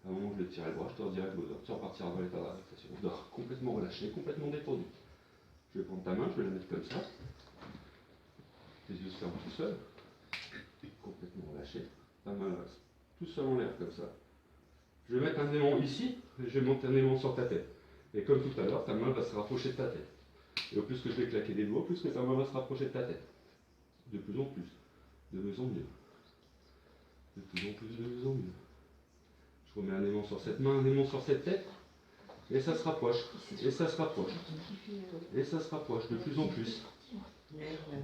À un moment où je vais tirer le bras, je te redirai que tu repartiras dans l'état de relaxation. Je dors complètement relâché, complètement détendu. Je vais prendre ta main, je vais la mettre comme ça. Les yeux se ferment tout seuls. Complètement relâché. Ta main reste tout seul en l'air comme ça. Je vais mettre un aimant ici, et je vais monter un aimant sur ta tête. Et comme tout à l'heure, ta main va se rapprocher de ta tête. Et au plus que je vais claquer des doigts, au plus que ta main va se rapprocher de ta tête. De plus en plus. De mieux en mieux. De plus en plus, de mieux en mieux. Je remets un aimant sur cette main, un aimant sur cette tête. Et ça se rapproche. Et ça se rapproche. Et ça se rapproche de plus en plus.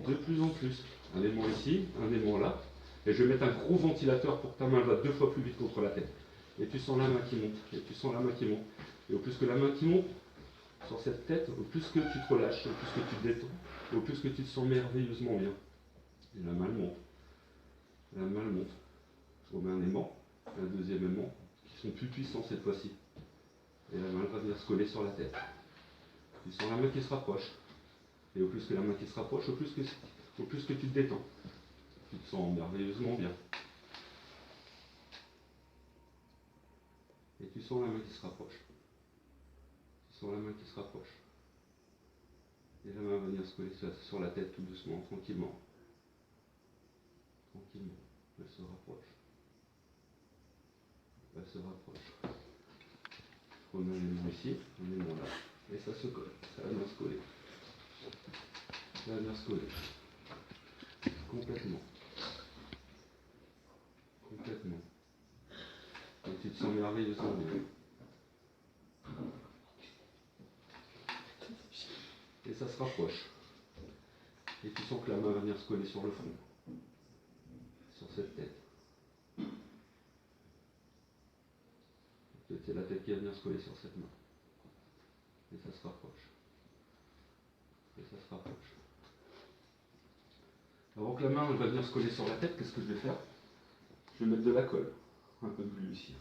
De plus en plus. Un aimant ici, un aimant là. Et je vais mettre un gros ventilateur pour que ta main va 2 fois plus vite contre la tête. Et tu sens la main qui monte. Et tu sens la main qui monte. Et au plus que la main qui monte sur cette tête, au plus que tu te relâches, au plus que tu te détends, au plus que tu te sens merveilleusement bien. Et la main elle monte. La main elle monte. Je remets un aimant, un deuxième aimant, qui sont plus puissants cette fois-ci. Et la main elle va venir se coller sur la tête. Tu sens la main qui se rapproche. Et au plus que la main qui se rapproche, au plus que tu te détends. Tu te sens merveilleusement bien. Et tu sens la main qui se rapproche. Tu sens la main qui se rapproche. Et la main va venir se coller sur la tête tout doucement, tranquillement. Tranquillement. Elle se rapproche. Elle se rapproche. On a un aimant ici, un aimant là. Et ça se colle. Ça va venir se coller. Ça va venir se coller. Complètement. Complètement. Et tu te sens merveilleusement bien. Et ça se rapproche. Et tu sens que la main va venir se coller sur le front. Sur cette tête. C'est la tête qui va venir se coller sur cette main. Et ça se rapproche. Et ça se rapproche. Avant que la main va venir se coller sur la tête, qu'est-ce que je vais faire? Je vais mettre de la colle. Un peu de glu ici.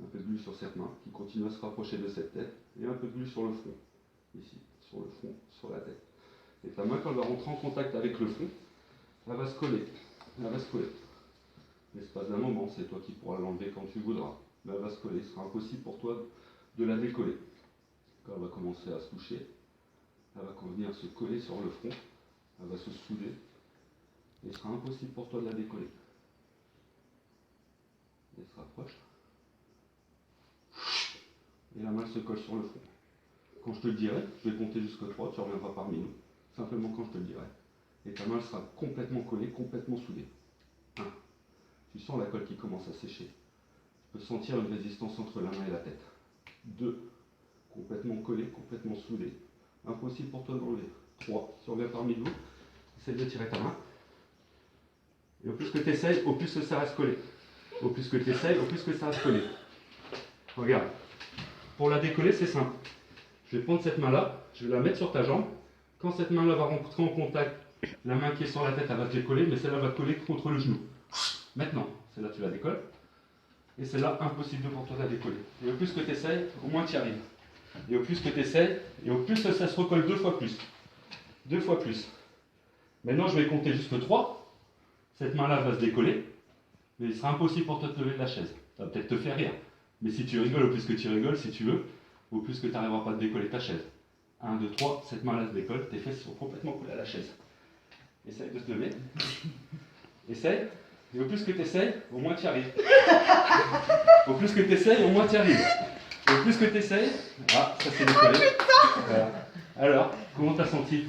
Un peu de glu sur cette main qui continue à se rapprocher de cette tête. Et un peu de glu sur le front. Ici. Sur le front, sur la tête. Et ta main, quand elle va rentrer en contact avec le front, elle va se coller. Elle va se coller. L'espace d'un moment, c'est toi qui pourras l'enlever quand tu voudras. Mais elle va se coller. Il sera impossible pour toi de la décoller. Quand elle va commencer à se toucher, elle va venir se coller sur le front. Elle va se souder. Et il sera impossible pour toi de la décoller. Elle se rapproche. Et la main se colle sur le front. Quand je te le dirai, je vais compter jusqu'à 3, tu reviendras parmi nous. Simplement quand je te le dirai. Et ta main sera complètement collée, complètement soudée. 1. Tu sens la colle qui commence à sécher. Tu peux sentir une résistance entre la main et la tête. 2. Complètement collé, complètement soudé. Impossible pour toi de l'enlever. 3. Tu reviens parmi nous. Essaye de tirer ta main. Et au plus que tu essayes, au plus que ça reste collé. Au plus que tu essayes, au plus que ça reste collé. Regarde. Pour la décoller, c'est simple. Je vais prendre cette main-là, je vais la mettre sur ta jambe. Quand cette main-là va rentrer en contact, la main qui est sur la tête, elle va te décoller, mais celle-là va te coller contre le genou. Maintenant, celle-là, tu la décolles. Et celle-là, impossible pour toi de la décoller. Et au plus que tu essayes, au moins tu y arrives. Et au plus que tu essayes, et au plus ça se recolle 2 fois plus. 2 fois plus. Maintenant, je vais compter jusqu'à 3. Cette main-là va se décoller, mais il sera impossible pour toi de te lever de la chaise. Ça va peut-être te faire rire. Mais si tu rigoles, au plus que tu rigoles, si tu veux, au plus que tu n'arriveras pas à te décoller ta chaise. 1, 2, 3, cette main-là se décolle, tes fesses sont complètement collées à la chaise. Essaye de te lever. Essaye. Et au plus que tu essayes, au moins tu y arrives. Au plus que tu essayes, au moins tu y arrives. Et au plus que tu essayes, ah, ça s'est décollé. Voilà. Alors, comment t'as senti?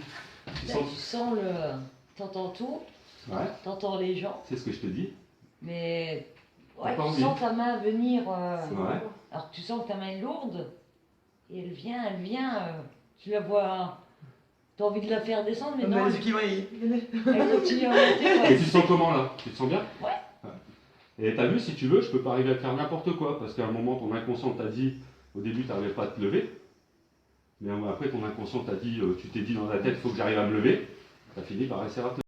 Tu sens le... T'entends tout, Ouais. t'entends les gens, C'est ce que je te dis. mais T'as ouais, pas tu envie. sens ta main venir. Ouais. Alors tu sens que ta main est lourde, et elle vient, tu la vois. T'as envie de la faire descendre, mais non. Elle continue à monter. Et tu te sens comment là? Tu te sens bien? Ouais. Et t'as vu, si tu veux, je peux pas arriver à te faire n'importe quoi, parce qu'à un moment, ton inconscient t'a dit, au début, tu n'arrivais pas à te lever, mais après, ton inconscient t'a dit, tu t'es dit dans ta tête, il faut que j'arrive à me lever, t'as fini par réussir à te lever.